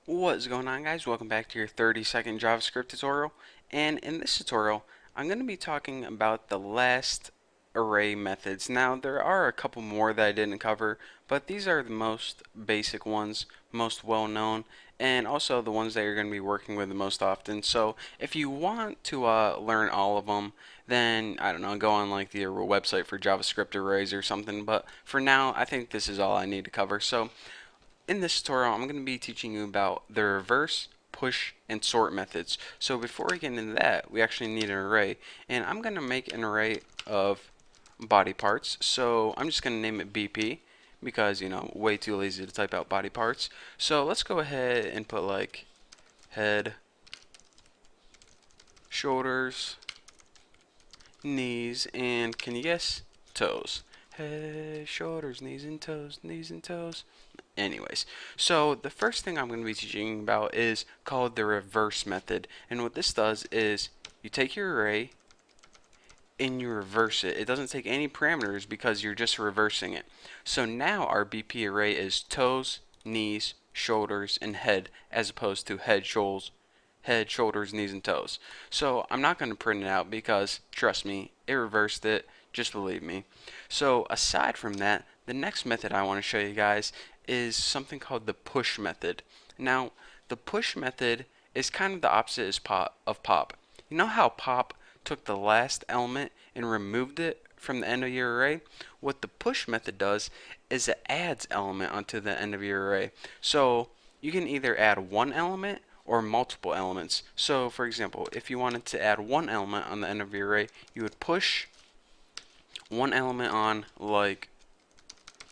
What's going on, guys? Welcome back to your 30-second JavaScript tutorial. And in this tutorial, I'm going to be talking about the last array methods. Now, there are a couple more that I didn't cover, but these are the most basic ones, most well-known, and also the ones that you're going to be working with the most often. So, if you want to learn all of them, then, I don't know, go on like the website for JavaScript arrays or something. But for now, I think this is all I need to cover. So, in this tutorial, I'm going to be teaching you about the reverse, push, and sort methods. So before we get into that, we actually need an array. And I'm going to make an array of body parts. So I'm just going to name it BP because, way too lazy to type out body parts. So let's go ahead and put like head, shoulders, knees, and can you guess? Toes. Head, shoulders, knees, and toes, knees, and toes. Anyways, so the first thing I'm going to be teaching about is called the reverse method. And what this does is you take your array and you reverse it. It doesn't take any parameters because you're just reversing it. So now our BP array is toes, knees, shoulders, and head, as opposed to head, shoulders, knees, and toes. So I'm not going to print it out because, trust me, it reversed it. Just believe me. So aside from that, the next method I want to show you guys is something called the push method. Now, the push method is kind of the opposite of pop. You know how pop took the last element and removed it from the end of your array? What the push method does is it adds element onto the end of your array. So you can either add one element or multiple elements. So for example, if you wanted to add one element on the end of your array, you would push one element on, like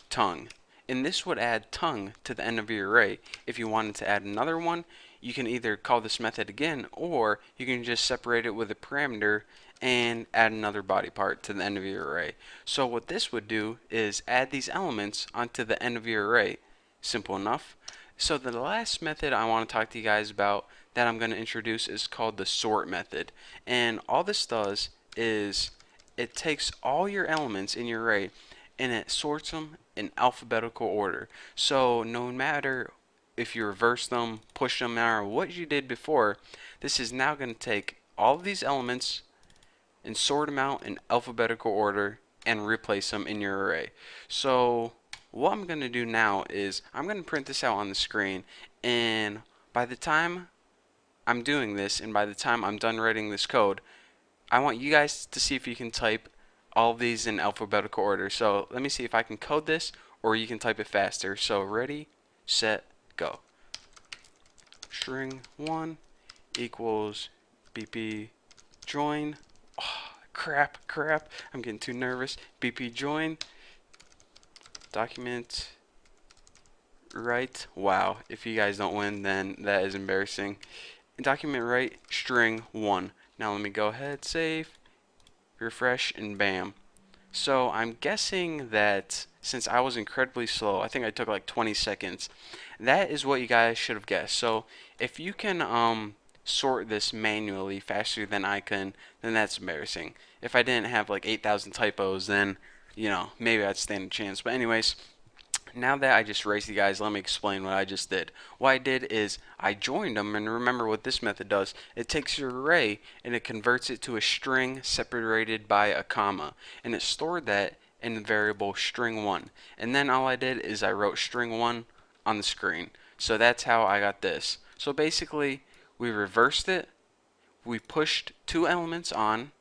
tongue, and this would add tongue to the end of your array. If you wanted to add another one, you can either call this method again, or you can just separate it with a parameter and add another body part to the end of your array. So what this would do is add these elements onto the end of your array. Simple enough. So the last method I want to talk to you guys about that I'm going to introduce is called the sort method. And all this does is it takes all your elements in your array and it sorts them in alphabetical order. So no matter if you reverse them, push them, or what you did before, this is now going to take all of these elements and sort them out in alphabetical order and replace them in your array. So what I'm going to do now is I'm going to print this out on the screen, and by the time I'm doing this and by the time I'm done writing this code, I want you guys to see if you can type all of these in alphabetical order. So let me see if I can code this, or you can type it faster. So ready, set, go. String 1 equals BP join. Oh, crap. I'm getting too nervous. BP join. Document write. Wow, if you guys don't win, then that is embarrassing. Document write string 1. Now let me go ahead, save, refresh, and bam. So I'm guessing that since I was incredibly slow, I think I took like 20 seconds, that is what you guys should have guessed. So if you can sort this manually faster than I can, then that's embarrassing. If I didn't have like 8,000 typos, then maybe I'd stand a chance. But anyways, now that I just raced you guys, let me explain what I just did. What I did is I joined them, and remember what this method does. It takes your array and it converts it to a string separated by a comma, and it stored that in the variable string1. And then all I did is I wrote string1 on the screen. So that's how I got this. So basically, we reversed it, we pushed two elements on,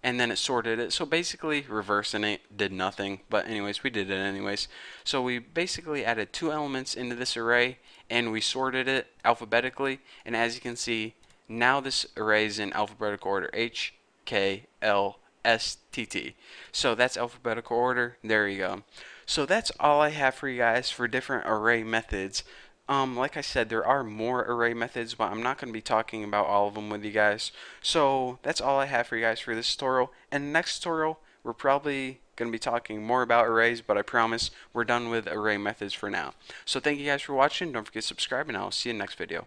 and then it sorted it. So basically reversing it did nothing, but anyways, we did it anyways. So we basically added two elements into this array and we sorted it alphabetically, and as you can see, now this array is in alphabetical order: H, K, L, S, T, T. So that's alphabetical order. There you go. So that's all I have for you guys for different array methods. Like I said, there are more array methods, but I'm not going to be talking about all of them with you guys. So that's all I have for you guys for this tutorial. And next tutorial, we're probably going to be talking more about arrays, but I promise we're done with array methods for now. So thank you guys for watching. Don't forget to subscribe, and I'll see you in the next video.